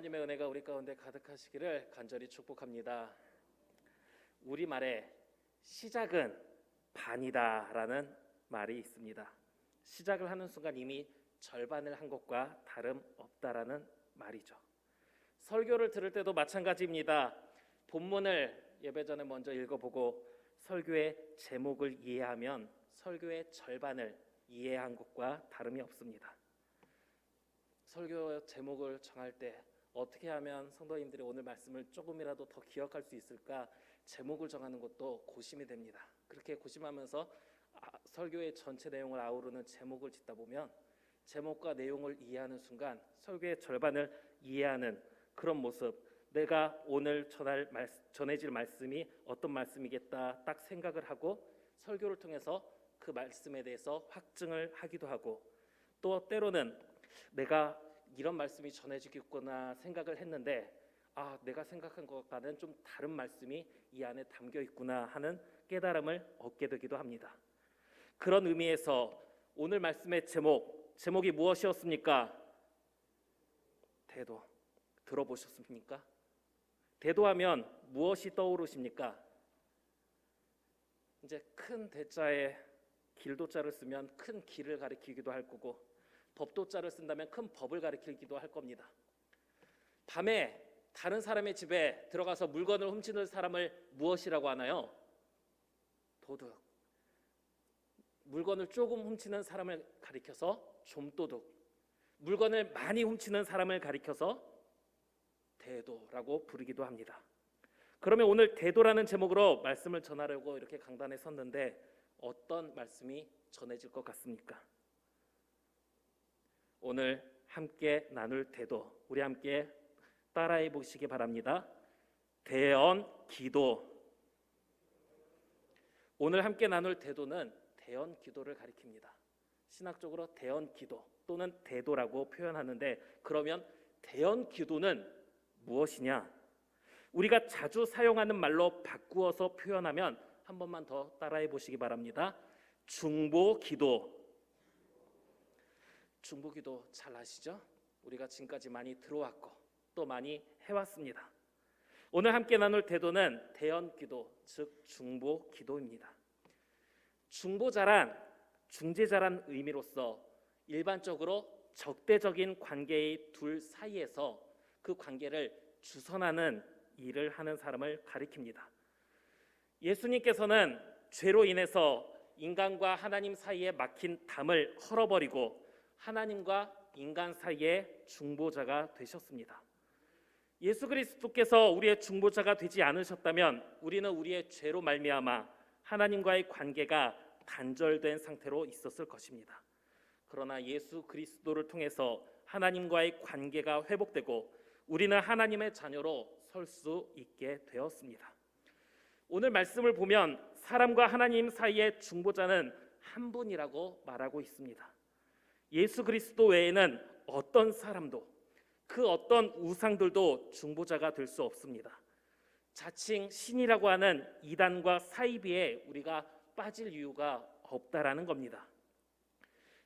하나님의 은혜가 우리 가운데 가득하시기를 간절히 축복합니다. 우리말에 시작은 반이다라는 말이 있습니다. 시작을 하는 순간 이미 절반을 한 것과 다름없다라는 말이죠. 설교를 들을 때도 마찬가지입니다. 본문을 예배 전에 먼저 읽어보고 설교의 제목을 이해하면 설교의 절반을 이해한 것과 다름이 없습니다. 설교 제목을 정할 때 어떻게 하면 성도님들이 오늘 말씀을 조금이라도 더 기억할 수 있을까 제목을 정하는 것도 고심이 됩니다. 그렇게 고심하면서 설교의 전체 내용을 아우르는 제목을 짓다 보면 제목과 내용을 이해하는 순간 설교의 절반을 이해하는 그런 모습, 내가 오늘 전해질 말씀이 어떤 말씀이겠다 딱 생각을 하고 설교를 통해서 그 말씀에 대해서 확증을 하기도 하고, 또 때로는 내가 이런 말씀이 전해지겠구나 생각을 했는데 내가 생각한 것과는 좀 다른 말씀이 이 안에 담겨 있구나 하는 깨달음을 얻게 되기도 합니다. 그런 의미에서 오늘 말씀의 제목이 무엇이었습니까? 대도. 들어보셨습니까? 대도하면 무엇이 떠오르십니까? 이제 큰 대자에 길도자를 쓰면 큰 길을 가리키기도 할 거고, 법도자를 쓴다면 큰 법을 가리키기도 할 겁니다. 밤에 다른 사람의 집에 들어가서 물건을 훔치는 사람을 무엇이라고 하나요? 도둑. 물건을 조금 훔치는 사람을 가리켜서 좀도둑, 물건을 많이 훔치는 사람을 가리켜서 대도라고 부르기도 합니다. 그러면 오늘 대도라는 제목으로 말씀을 전하려고 이렇게 강단에 섰는데 어떤 말씀이 전해질 것 같습니까? 오늘 함께 나눌 대도, 우리 함께 따라해 보시기 바랍니다. 대언기도. 오늘 함께 나눌 대도는 대언기도를 가리킵니다. 신학적으로 대언기도 또는 대도라고 표현하는데, 그러면 대언기도는 무엇이냐? 우리가 자주 사용하는 말로 바꾸어서 표현하면 한 번만 더 따라해 보시기 바랍니다. 중보기도. 중보기도 잘 아시죠? 우리가 지금까지 많이 들어왔고 또 많이 해왔습니다. 오늘 함께 나눌 대도는 대언기도, 즉 중보기도입니다. 중재자란 의미로서 일반적으로 적대적인 관계의 둘 사이에서 그 관계를 주선하는 일을 하는 사람을 가리킵니다. 예수님께서는 죄로 인해서 인간과 하나님 사이에 막힌 담을 헐어버리고 하나님과 인간 사이의 중보자가 되셨습니다. 예수 그리스도께서 우리의 중보자가 되지 않으셨다면 우리는 우리의 죄로 말미암아 하나님과의 관계가 단절된 상태로 있었을 것입니다. 그러나 예수 그리스도를 통해서 하나님과의 관계가 회복되고 우리는 하나님의 자녀로 설 수 있게 되었습니다. 오늘 말씀을 보면 사람과 하나님 사이의 중보자는 한 분이라고 말하고 있습니다. 예수 그리스도 외에는 어떤 사람도, 그 어떤 우상들도 중보자가 될 수 없습니다. 자칭 신이라고 하는 이단과 사이비에 우리가 빠질 이유가 없다라는 겁니다.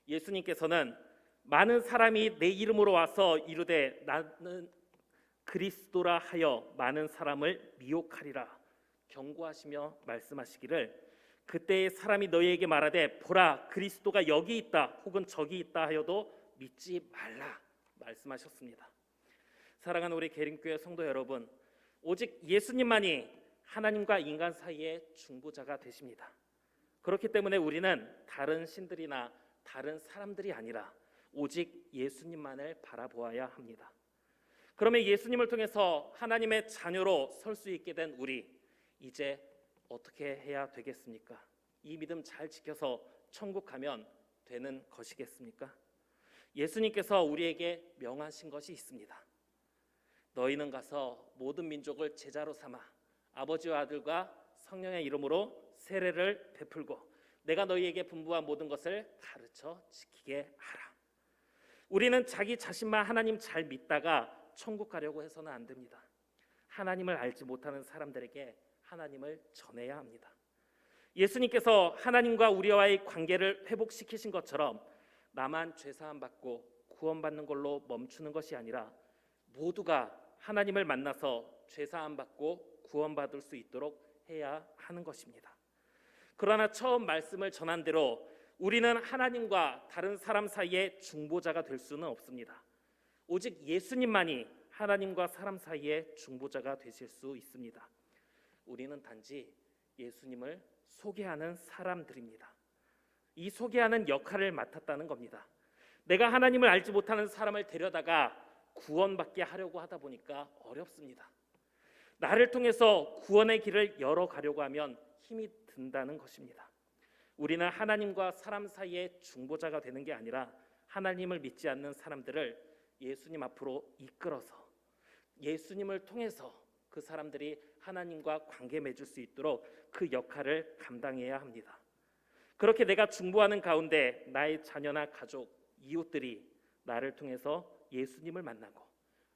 예수님께서는 많은 사람이 내 이름으로 와서 이르되 나는 그리스도라 하여 많은 사람을 미혹하리라 경고하시며 말씀하시기를, 그때의 사람이 너희에게 말하되 보라 그리스도가 여기 있다 혹은 저기 있다 하여도 믿지 말라 말씀하셨습니다. 사랑하는 우리 계림교회 성도 여러분, 오직 예수님만이 하나님과 인간 사이의 중보자가 되십니다. 그렇기 때문에 우리는 다른 신들이나 다른 사람들이 아니라 오직 예수님만을 바라보아야 합니다. 그러면 예수님을 통해서 하나님의 자녀로 설 수 있게 된 우리, 이제 어떻게 해야 되겠습니까? 이 믿음 잘 지켜서 천국 가면 되는 것이겠습니까? 예수님께서 우리에게 명하신 것이 있습니다. 너희는 가서 모든 민족을 제자로 삼아 아버지와 아들과 성령의 이름으로 세례를 베풀고 내가 너희에게 분부한 모든 것을 가르쳐 지키게 하라. 우리는 자기 자신만 하나님 잘 믿다가 천국 가려고 해서는 안 됩니다. 하나님을 알지 못하는 사람들에게 하나님을 전해야 합니다. 예수님께서 하나님과 우리와의 관계를 회복시키신 것처럼 나만 죄사함 받고 구원받는 걸로 멈추는 것이 아니라 모두가 하나님을 만나서 죄사함 받고 구원받을 수 있도록 해야 하는 것입니다. 그러나 처음 말씀을 전한 대로 우리는 하나님과 다른 사람 사이의 중보자가 될 수는 없습니다. 오직 예수님만이 하나님과 사람 사이의 중보자가 되실 수 있습니다. 우리는 단지 예수님을 소개하는 사람들입니다. 이 소개하는 역할을 맡았다는 겁니다. 내가 하나님을 알지 못하는 사람을 데려다가 구원받게 하려고 하다 보니까 어렵습니다. 나를 통해서 구원의 길을 열어가려고 하면 힘이 든다는 것입니다. 우리는 하나님과 사람 사이의 중보자가 되는 게 아니라 하나님을 믿지 않는 사람들을 예수님 앞으로 이끌어서 예수님을 통해서 그 사람들이 하나님과 관계 맺을 수 있도록 그 역할을 감당해야 합니다. 그렇게 내가 중보하는 가운데 나의 자녀나 가족, 이웃들이 나를 통해서 예수님을 만나고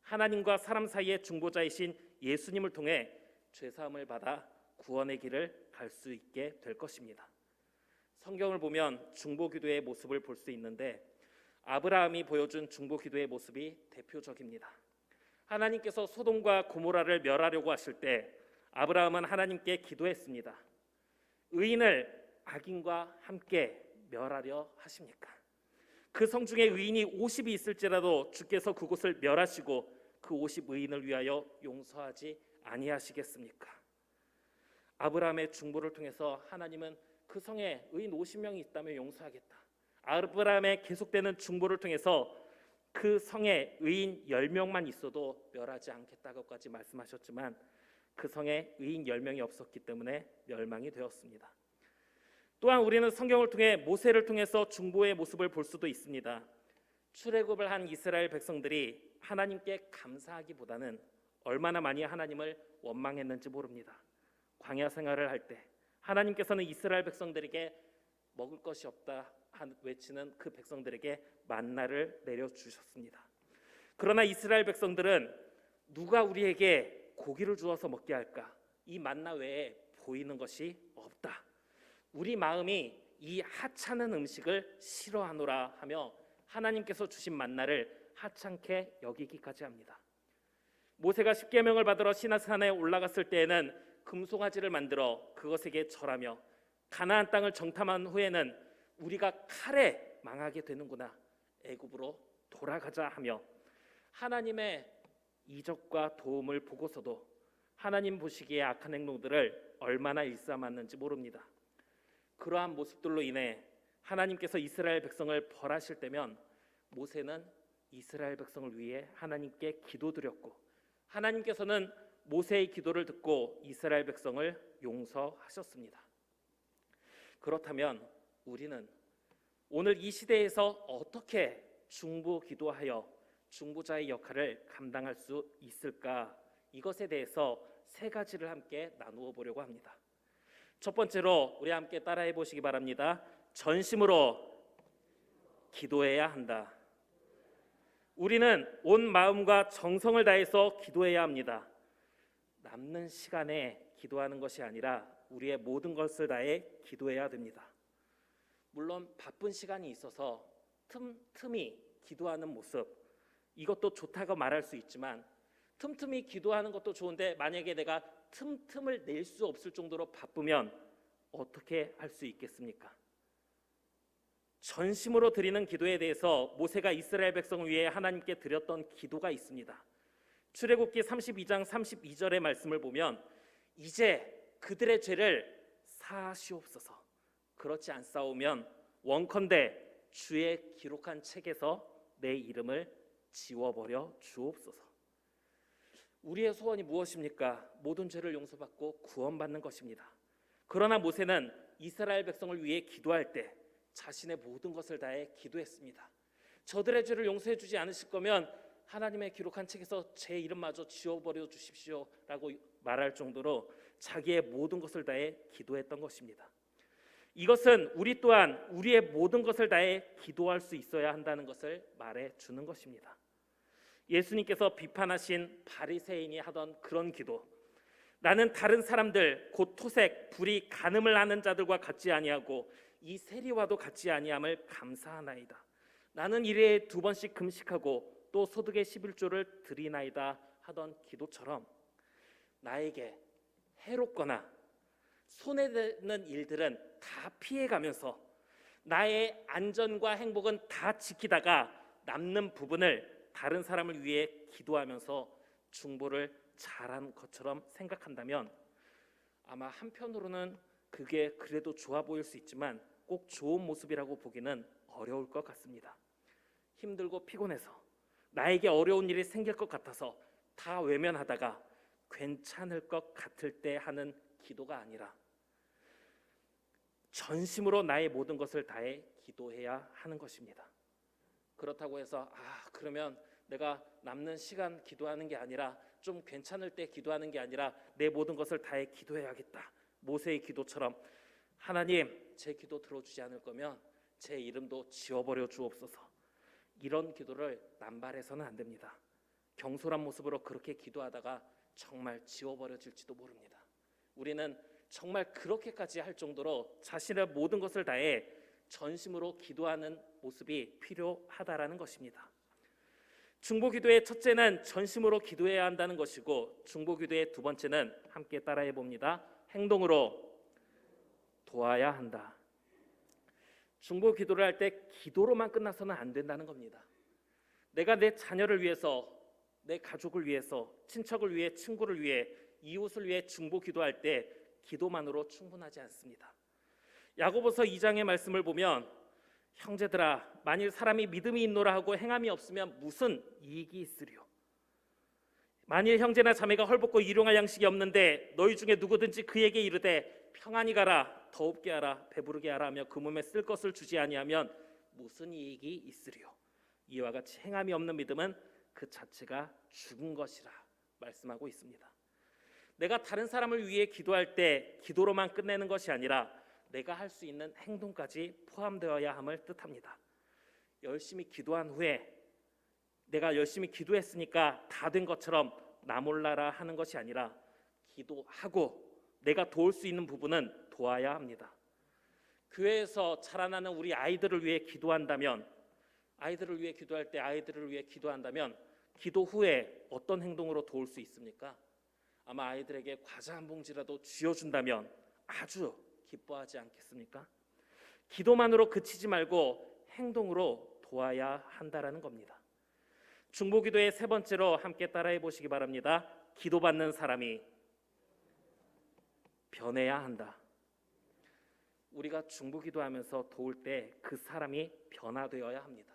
하나님과 사람 사이의 중보자이신 예수님을 통해 죄사함을 받아 구원의 길을 갈 수 있게 될 것입니다. 성경을 보면 중보기도의 모습을 볼 수 있는데 아브라함이 보여준 중보기도의 모습이 대표적입니다. 하나님께서 소돔과 고모라를 멸하려고 하실 때 아브라함은 하나님께 기도했습니다. 의인을 악인과 함께 멸하려 하십니까? 그 성중에 의인이 50이 있을지라도 주께서 그곳을 멸하시고 그 50 의인을 위하여 용서하지 아니하시겠습니까? 아브라함의 중보를 통해서 하나님은 그 성에 의인 50명이 있다면 용서하겠다. 아브라함의 계속되는 중보를 통해서 그 성에 의인 10명만 있어도 멸하지 않겠다고까지 말씀하셨지만 그 성에 의인 10명이 없었기 때문에 멸망이 되었습니다. 또한 우리는 성경을 통해 모세를 통해서 중보의 모습을 볼 수도 있습니다. 출애굽을 한 이스라엘 백성들이 하나님께 감사하기보다는 얼마나 많이 하나님을 원망했는지 모릅니다. 광야 생활을 할 때 하나님께서는 이스라엘 백성들에게 먹을 것이 없다 외치는 그 백성들에게 만나를 내려주셨습니다. 그러나 이스라엘 백성들은 누가 우리에게 고기를 주어서 먹게 할까? 이 만나 외에 보이는 것이 없다. 우리 마음이 이 하찮은 음식을 싫어하노라 하며 하나님께서 주신 만나를 하찮게 여기기까지 합니다. 모세가 십계명을 받으러 시내산에 올라갔을 때에는 금송아지를 만들어 그것에게 절하며 가나안 땅을 정탐한 후에는 우리가 칼에 망하게 되는구나, 애굽으로 돌아가자 하며 하나님의 이적과 도움을 보고서도 하나님 보시기에 악한 행동들을 얼마나 일삼았는지 모릅니다. 그러한 모습들로 인해 하나님께서 이스라엘 백성을 벌하실 때면 모세는 이스라엘 백성을 위해 하나님께 기도드렸고 하나님께서는 모세의 기도를 듣고 이스라엘 백성을 용서하셨습니다. 그렇다면 우리는 오늘 이 시대에서 어떻게 중보 기도하여 중보자의 역할을 감당할 수 있을까? 이것에 대해서 세 가지를 함께 나누어 보려고 합니다. 첫 번째로 우리 함께 따라해 보시기 바랍니다. 전심으로 기도해야 한다. 우리는 온 마음과 정성을 다해서 기도해야 합니다. 남는 시간에 기도하는 것이 아니라 우리의 모든 것을 다해 기도해야 됩니다. 물론 바쁜 시간이 있어서 틈틈이 기도하는 모습, 이것도 좋다고 말할 수 있지만 틈틈이 기도하는 것도 좋은데 만약에 내가 틈틈을 낼 수 없을 정도로 바쁘면 어떻게 할 수 있겠습니까? 전심으로 드리는 기도에 대해서 모세가 이스라엘 백성을 위해 하나님께 드렸던 기도가 있습니다. 출애굽기 32장 32절의 말씀을 보면 이제 그들의 죄를 사하시옵소서. 그렇지 않사오면 원컨대 주의 기록한 책에서 내 이름을 지워버려 주옵소서. 우리의 소원이 무엇입니까? 모든 죄를 용서받고 구원받는 것입니다. 그러나 모세는 이스라엘 백성을 위해 기도할 때 자신의 모든 것을 다해 기도했습니다. 저들의 죄를 용서해 주지 않으실 거면 하나님의 기록한 책에서 제 이름마저 지워버려 주십시오 라고 말할 정도로 자기의 모든 것을 다해 기도했던 것입니다. 이것은 우리 또한 우리의 모든 것을 다해 기도할 수 있어야 한다는 것을 말해 주는 것입니다. 예수님께서 비판하신 바리새인이 하던 그런 기도, 나는 다른 사람들 곧 토색, 불의, 간음을 하는 자들과 같지 아니하고 이 세리와도 같지 아니함을 감사하나이다. 나는 일회에 2번씩 금식하고 또 소득의 11조를 드리나이다 하던 기도처럼 나에게 해롭거나 손해되는 일들은 다 피해가면서 나의 안전과 행복은 다 지키다가 남는 부분을 다른 사람을 위해 기도하면서 중보를 잘한 것처럼 생각한다면 아마 한편으로는 그게 그래도 좋아 보일 수 있지만 꼭 좋은 모습이라고 보기는 어려울 것 같습니다. 힘들고 피곤해서 나에게 어려운 일이 생길 것 같아서 다 외면하다가 괜찮을 것 같을 때 하는 기도가 아니라 전심으로 나의 모든 것을 다해 기도해야 하는 것입니다. 그렇다고 해서 그러면 내가 남는 시간 기도하는 게 아니라 좀 괜찮을 때 기도하는 게 아니라 내 모든 것을 다해 기도해야겠다. 모세의 기도처럼 하나님 제 기도 들어주지 않을 거면 제 이름도 지워버려 주옵소서. 이런 기도를 남발해서는 안 됩니다. 경솔한 모습으로 그렇게 기도하다가 정말 지워버려질지도 모릅니다. 우리는 정말 그렇게까지 할 정도로 자신의 모든 것을 다해 전심으로 기도하는 모습이 필요하다라는 것입니다. 중보기도의 첫째는 전심으로 기도해야 한다는 것이고 중보기도의 두 번째는 함께 따라해 봅니다. 행동으로 도와야 한다. 중보기도를 할 때 기도로만 끝나서는 안 된다는 겁니다. 내가 내 자녀를 위해서, 내 가족을 위해서, 친척을 위해, 친구를 위해, 이웃을 위해 중보기도할 때 기도만으로 충분하지 않습니다. 야고보서 2장의 말씀을 보면 형제들아 만일 사람이 믿음이 있노라 하고 행함이 없으면 무슨 이익이 있으리요. 만일 형제나 자매가 헐벗고 일용할 양식이 없는데 너희 중에 누구든지 그에게 이르되 평안히 가라 더웁게 하라 배부르게 하라 하며 그 몸에 쓸 것을 주지 아니하면 무슨 이익이 있으리요. 이와 같이 행함이 없는 믿음은 그 자체가 죽은 것이라 말씀하고 있습니다. 내가 다른 사람을 위해 기도할 때 기도로만 끝내는 것이 아니라 내가 할 수 있는 행동까지 포함되어야 함을 뜻합니다. 열심히 기도한 후에 내가 열심히 기도했으니까 다 된 것처럼 나 몰라라 하는 것이 아니라 기도하고 내가 도울 수 있는 부분은 도와야 합니다. 교회에서 자라나는 우리 아이들을 위해 기도한다면 아이들을 위해 기도할 때 아이들을 위해 기도한다면 기도 후에 어떤 행동으로 도울 수 있습니까? 아마 아이들에게 과자 한 봉지라도 쥐어준다면 아주 기뻐하지 않겠습니까? 기도만으로 그치지 말고 행동으로 도와야 한다라는 겁니다. 중보기도의 세 번째로 함께 따라해 보시기 바랍니다. 기도받는 사람이 변해야 한다. 우리가 중보기도하면서 도울 때 그 사람이 변화되어야 합니다.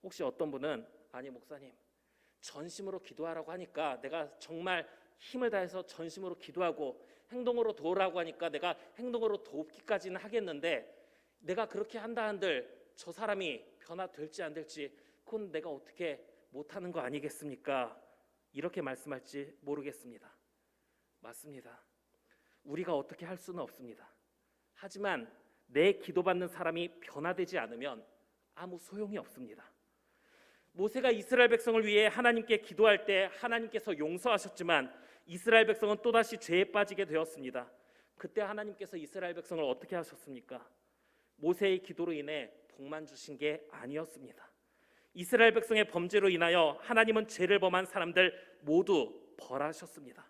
혹시 어떤 분은 아니 목사님 전심으로 기도하라고 하니까 내가 정말 힘을 다해서 전심으로 기도하고 행동으로 도우라고 하니까 내가 행동으로 돕기까지는 하겠는데 내가 그렇게 한다 한들 저 사람이 변화될지 안 될지 그건 내가 어떻게 못하는 거 아니겠습니까? 이렇게 말씀할지 모르겠습니다. 맞습니다. 우리가 어떻게 할 수는 없습니다. 하지만 내 기도받는 사람이 변화되지 않으면 아무 소용이 없습니다. 모세가 이스라엘 백성을 위해 하나님께 기도할 때 하나님께서 용서하셨지만 이스라엘 백성은 또다시 죄에 빠지게 되었습니다. 그때 하나님께서 이스라엘 백성을 어떻게 하셨습니까? 모세의 기도로 인해 복만 주신 게 아니었습니다. 이스라엘 백성의 범죄로 인하여 하나님은 죄를 범한 사람들 모두 벌하셨습니다.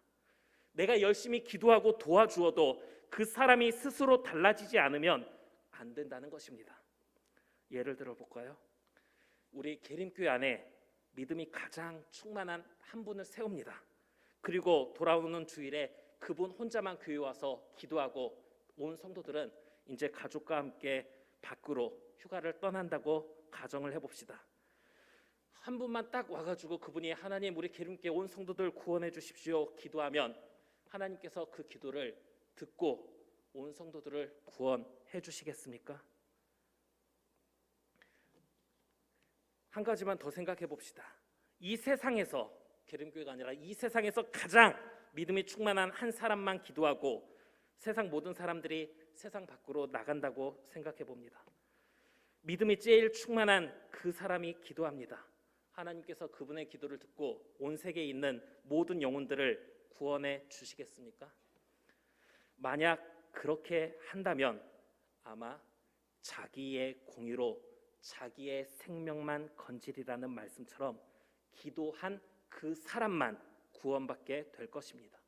내가 열심히 기도하고 도와주어도 그 사람이 스스로 달라지지 않으면 안 된다는 것입니다. 예를 들어 볼까요? 우리 계림교회 안에 믿음이 가장 충만한 한 분을 세웁니다. 그리고 돌아오는 주일에 그분 혼자만 교회 와서 기도하고 온 성도들은 이제 가족과 함께 밖으로 휴가를 떠난다고 가정을 해봅시다. 한 분만 딱 와가지고 그분이 하나님 우리 계림교회 온 성도들 구원해 주십시오 기도하면 하나님께서 그 기도를 듣고 온 성도들을 구원해 주시겠습니까? 한 가지만 더 생각해 봅시다. 이 세상에서 계림교회가 아니라 이 세상에서 가장 믿음이 충만한 한 사람만 기도하고 세상 모든 사람들이 세상 밖으로 나간다고 생각해 봅니다. 믿음이 제일 충만한 그 사람이 기도합니다. 하나님께서 그분의 기도를 듣고 온 세계에 있는 모든 영혼들을 구원해 주시겠습니까? 만약 그렇게 한다면 아마 자기의 공의로 자기의 생명만 건지리라는 말씀처럼 기도한 그 사람만 구원받게 될 것입니다.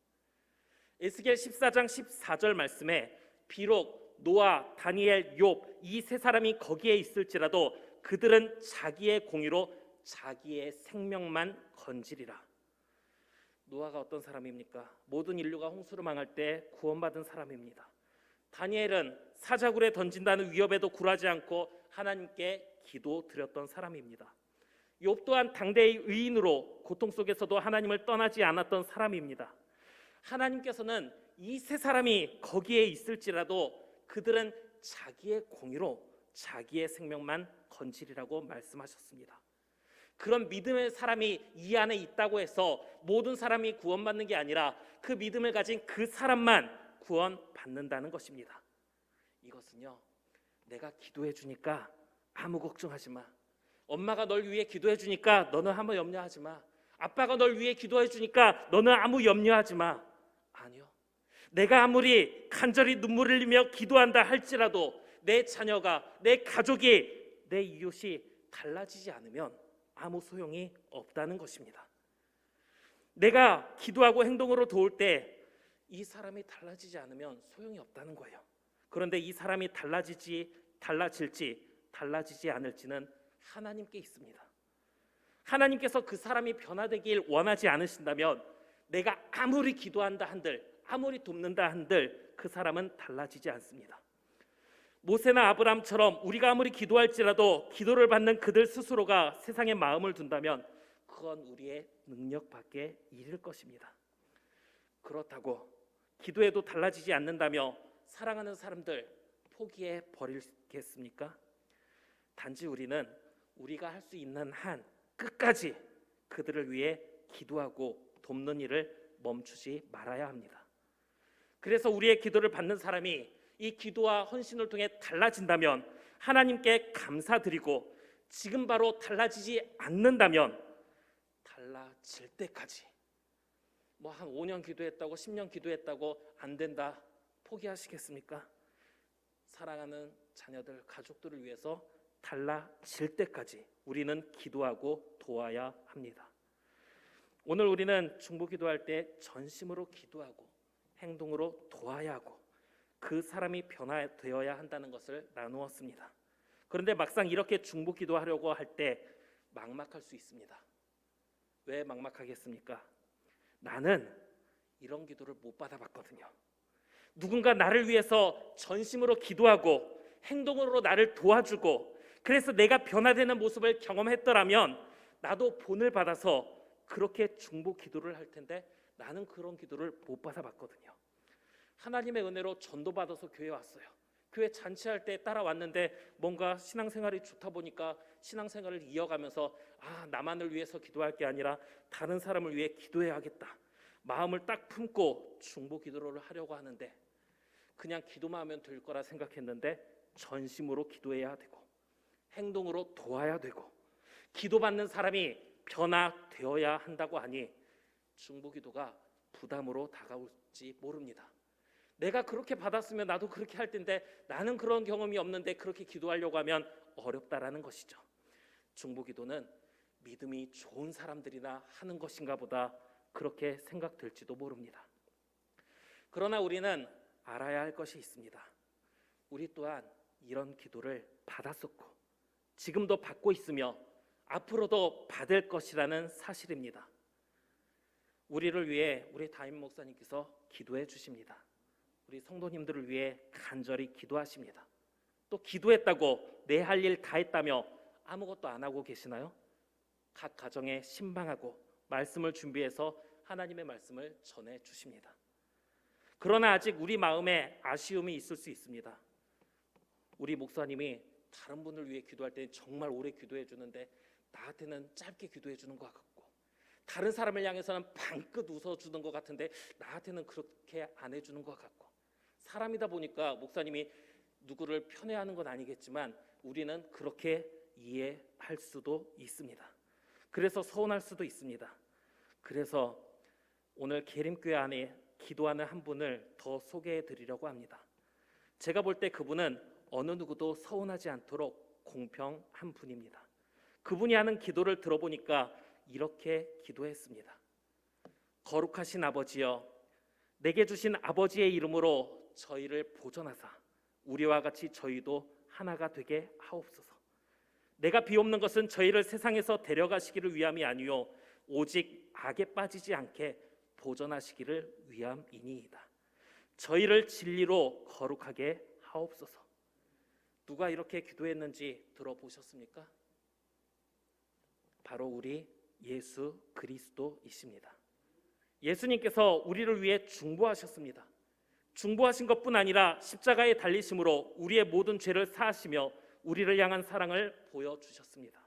에스겔 14장 14절 말씀에 비록 노아, 다니엘, 욥 이 세 사람이 거기에 있을지라도 그들은 자기의 공의로 자기의 생명만 건지리라. 노아가 어떤 사람입니까? 모든 인류가 홍수로 망할 때 구원받은 사람입니다. 다니엘은 사자굴에 던진다는 위협에도 굴하지 않고 하나님께 기도드렸던 사람입니다. 욥 또한 당대의 의인으로 고통 속에서도 하나님을 떠나지 않았던 사람입니다. 하나님께서는 이 세 사람이 거기에 있을지라도 그들은 자기의 공의로 자기의 생명만 건지리라고 말씀하셨습니다. 그런 믿음의 사람이 이 안에 있다고 해서 모든 사람이 구원받는 게 아니라 그 믿음을 가진 그 사람만 구원받는다는 것입니다. 이것은요, 내가 기도해 주니까 아무 걱정하지 마. 엄마가 널 위해 기도해 주니까 너는 아무 염려하지 마. 아빠가 널 위해 기도해 주니까 너는 아무 염려하지 마. 아니요. 내가 아무리 간절히 눈물을 흘리며 기도한다 할지라도 내 자녀가, 내 가족이, 내 이웃이 달라지지 않으면 아무 소용이 없다는 것입니다. 내가 기도하고 행동으로 도울 때 이 사람이 달라지지 않으면 소용이 없다는 거예요. 그런데 이 사람이 달라질지 달라지지 않을지는 하나님께 있습니다. 하나님께서 그 사람이 변화되길 원하지 않으신다면 내가 아무리 기도한다 한들, 아무리 돕는다 한들 그 사람은 달라지지 않습니다. 모세나 아브라함처럼 우리가 아무리 기도할지라도 기도를 받는 그들 스스로가 세상에 마음을 둔다면 그건 우리의 능력 밖에 일일 것입니다. 그렇다고 기도해도 달라지지 않는다며 사랑하는 사람들 포기해 버리겠습니까? 단지 우리는 우리가 할 수 있는 한 끝까지 그들을 위해 기도하고 돕는 일을 멈추지 말아야 합니다. 그래서 우리의 기도를 받는 사람이 이 기도와 헌신을 통해 달라진다면 하나님께 감사드리고, 지금 바로 달라지지 않는다면 달라질 때까지, 뭐 한 5년 기도했다고 10년 기도했다고 안 된다 포기하시겠습니까? 사랑하는 자녀들, 가족들을 위해서 달라질 때까지 우리는 기도하고 도와야 합니다. 오늘 우리는 중보기도할 때 전심으로 기도하고 행동으로 도와야 하고 그 사람이 변화되어야 한다는 것을 나누었습니다. 그런데 막상 이렇게 중보기도하려고 할 때 막막할 수 있습니다. 왜 막막하겠습니까? 나는 이런 기도를 못 받아봤거든요. 누군가 나를 위해서 전심으로 기도하고 행동으로 나를 도와주고 그래서 내가 변화되는 모습을 경험했더라면 나도 본을 받아서 그렇게 중보 기도를 할 텐데 나는 그런 기도를 못 받아봤거든요. 하나님의 은혜로 전도받아서 교회 왔어요. 교회 잔치할 때 따라왔는데 뭔가 신앙생활이 좋다 보니까 신앙생활을 이어가면서 나만을 위해서 기도할 게 아니라 다른 사람을 위해 기도해야겠다 마음을 딱 품고 중보 기도를 하려고 하는데 그냥 기도만 하면 될 거라 생각했는데 전심으로 기도해야 되고 행동으로 도와야 되고 기도받는 사람이 변화되어야 한다고 하니 중보 기도가 부담으로 다가올지 모릅니다. 내가 그렇게 받았으면 나도 그렇게 할 텐데 나는 그런 경험이 없는데 그렇게 기도하려고 하면 어렵다라는 것이죠. 중보기도는 믿음이 좋은 사람들이나 하는 것인가 보다 그렇게 생각될지도 모릅니다. 그러나 우리는 알아야 할 것이 있습니다. 우리 또한 이런 기도를 받았었고 지금도 받고 있으며 앞으로도 받을 것이라는 사실입니다. 우리를 위해 우리 담임 목사님께서 기도해 주십니다. 우리 성도님들을 위해 간절히 기도하십니다. 또 기도했다고 내 할 일 다 했다며 아무것도 안 하고 계시나요? 각 가정에 신방하고 말씀을 준비해서 하나님의 말씀을 전해 주십니다. 그러나 아직 우리 마음에 아쉬움이 있을 수 있습니다. 우리 목사님이 다른 분을 위해 기도할 때 정말 오래 기도해 주는데 나한테는 짧게 기도해 주는 것 같고 다른 사람을 향해서는 방긋 웃어주는 것 같은데 나한테는 그렇게 안 해주는 것 같고 사람이다 보니까 목사님이 누구를 편애하는 건 아니겠지만 우리는 그렇게 이해할 수도 있습니다. 그래서 서운할 수도 있습니다. 그래서 오늘 계림교회 안에 기도하는 한 분을 더 소개해 드리려고 합니다. 제가 볼 때 그분은 어느 누구도 서운하지 않도록 공평한 분입니다. 그분이 하는 기도를 들어보니까 이렇게 기도했습니다. 거룩하신 아버지여, 내게 주신 아버지의 이름으로 저희를 보존하사 우리와 같이 저희도 하나가 되게 하옵소서. 내가 비옵는 것은 저희를 세상에서 데려가시기를 위함이 아니요 오직 악에 빠지지 않게 보존하시기를 위함이니이다. 저희를 진리로 거룩하게 하옵소서. 누가 이렇게 기도했는지 들어보셨습니까? 바로 우리 예수 그리스도이십니다. 예수님께서 우리를 위해 중보하셨습니다. 중보하신 것뿐 아니라 십자가에 달리심으로 우리의 모든 죄를 사하시며 우리를 향한 사랑을 보여주셨습니다.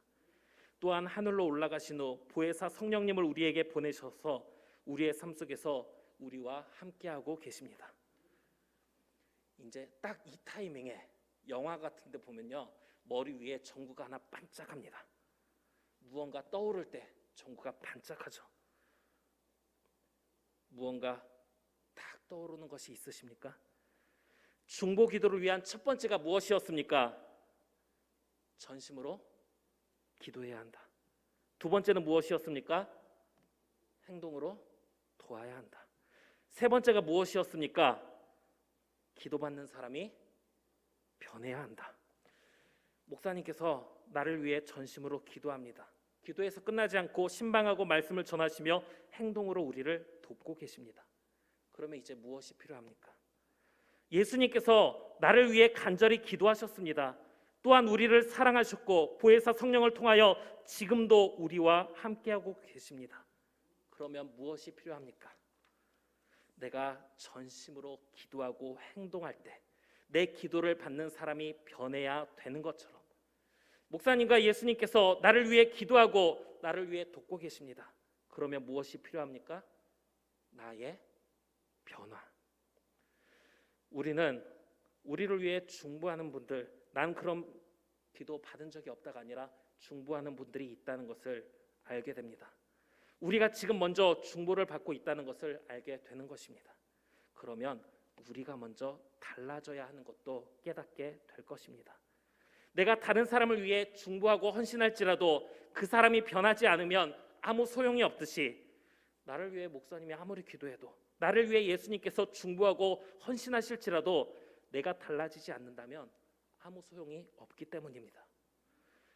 또한 하늘로 올라가신 후 보혜사 성령님을 우리에게 보내셔서 우리의 삶 속에서 우리와 함께하고 계십니다. 이제 딱 이 타이밍에 영화 같은 데 보면요, 머리 위에 전구가 하나 반짝합니다. 무언가 떠오를 때 전구가 반짝하죠. 무언가 딱 떠오르는 것이 있으십니까? 중보 기도를 위한 첫 번째가 무엇이었습니까? 전심으로 기도해야 한다. 두 번째는 무엇이었습니까? 행동으로 도와야 한다. 세 번째가 무엇이었습니까? 기도받는 사람이 변해야 한다. 목사님께서 나를 위해 전심으로 기도합니다. 기도해서 끝나지 않고 신방하고 말씀을 전하시며 행동으로 우리를 돕고 계십니다. 그러면 이제 무엇이 필요합니까? 예수님께서 나를 위해 간절히 기도하셨습니다. 또한 우리를 사랑하셨고 보혜사 성령을 통하여 지금도 우리와 함께하고 계십니다. 그러면 무엇이 필요합니까? 내가 전심으로 기도하고 행동할 때 내 기도를 받는 사람이 변해야 되는 것처럼 목사님과 예수님께서 나를 위해 기도하고 나를 위해 돕고 계십니다. 그러면 무엇이 필요합니까? 나의 변화. 우리는 우리를 위해 중보하는 분들, 난 그런 기도 받은 적이 없다가 아니라 중보하는 분들이 있다는 것을 알게 됩니다. 우리가 지금 먼저 중보를 받고 있다는 것을 알게 되는 것입니다. 그러면 우리가 먼저 달라져야 하는 것도 깨닫게 될 것입니다. 내가 다른 사람을 위해 중보하고 헌신할지라도 그 사람이 변하지 않으면 아무 소용이 없듯이 나를 위해 목사님이 아무리 기도해도 나를 위해 예수님께서 중보하고 헌신하실지라도 내가 달라지지 않는다면 아무 소용이 없기 때문입니다.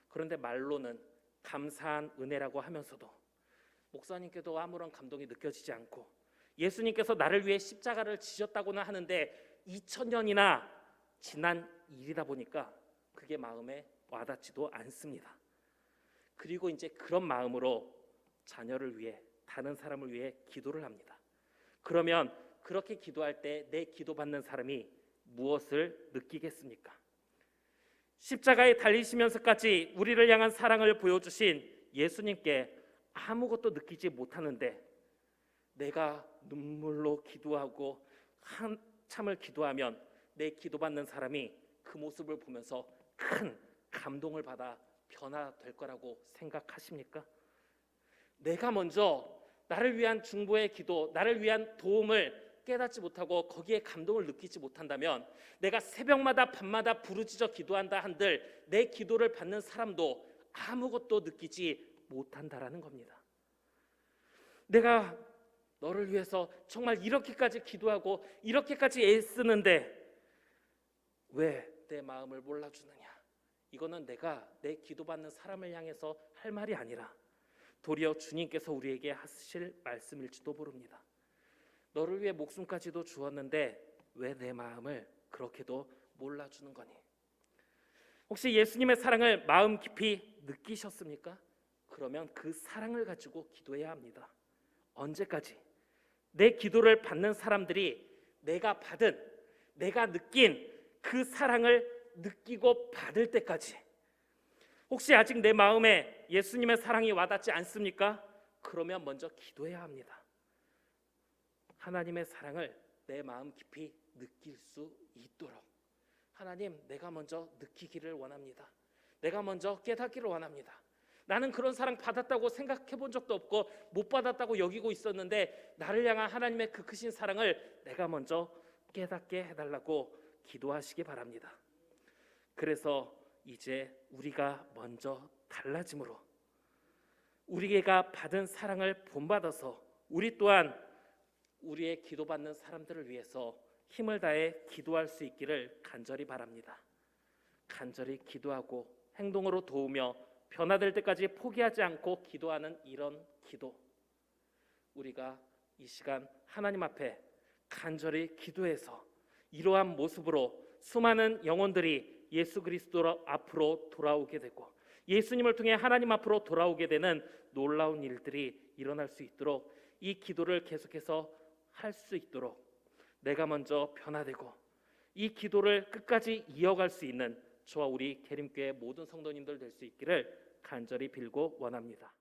그런데 말로는 감사한 은혜라고 하면서도 목사님께도 아무런 감동이 느껴지지 않고 예수님께서 나를 위해 십자가를 지셨다고는 하는데 2000년이나 지난 일이다 보니까 그게 마음에 와닿지도 않습니다. 그리고 이제 그런 마음으로 자녀를 위해 다른 사람을 위해 기도를 합니다. 그러면 그렇게 기도할 때 내 기도받는 사람이 무엇을 느끼겠습니까? 십자가에 달리시면서까지 우리를 향한 사랑을 보여주신 예수님께 아무것도 느끼지 못하는데 내가 눈물로 기도하고 한참을 기도하면 내 기도받는 사람이 그 모습을 보면서 큰 감동을 받아 변화될 거라고 생각하십니까? 내가 먼저 나를 위한 중보의 기도, 나를 위한 도움을 깨닫지 못하고 거기에 감동을 느끼지 못한다면 내가 새벽마다 밤마다 부르짖어 기도한다 한들 내 기도를 받는 사람도 아무것도 느끼지 못한다라는 겁니다. 내가 너를 위해서 정말 이렇게까지 기도하고 이렇게까지 애쓰는데 왜 내 마음을 몰라주느냐? 이거는 내가 내 기도받는 사람을 향해서 할 말이 아니라 도리어 주님께서 우리에게 하실 말씀일지도 모릅니다. 너를 위해 목숨까지도 주었는데 왜 내 마음을 그렇게도 몰라주는 거니? 혹시 예수님의 사랑을 마음 깊이 느끼셨습니까? 그러면 그 사랑을 가지고 기도해야 합니다. 언제까지? 내 기도를 받는 사람들이 내가 받은, 내가 느낀 그 사랑을 느끼고 받을 때까지. 혹시 아직 내 마음에 예수님의 사랑이 와닿지 않습니까? 그러면 먼저 기도해야 합니다. 하나님의 사랑을 내 마음 깊이 느낄 수 있도록 하나님, 내가 먼저 느끼기를 원합니다. 내가 먼저 깨닫기를 원합니다. 나는 그런 사랑 받았다고 생각해 본 적도 없고 못 받았다고 여기고 있었는데 나를 향한 하나님의 그 크신 사랑을 내가 먼저 깨닫게 해달라고 기도하시기 바랍니다. 그래서 이제 우리가 먼저 달라짐으로 우리가 받은 사랑을 본받아서 우리 또한 우리의 기도받는 사람들을 위해서 힘을 다해 기도할 수 있기를 간절히 바랍니다. 간절히 기도하고 행동으로 도우며 변화될 때까지 포기하지 않고 기도하는 이런 기도, 우리가 이 시간 하나님 앞에 간절히 기도해서 이러한 모습으로 수많은 영혼들이 예수 그리스도 앞으로 돌아오게 되고 예수님을 통해 하나님 앞으로 돌아오게 되는 놀라운 일들이 일어날 수 있도록 이 기도를 계속해서 할 수 있도록 내가 먼저 변화되고 이 기도를 끝까지 이어갈 수 있는 저와 우리 계림교회 모든 성도님들 될 수 있기를 간절히 빌고 원합니다.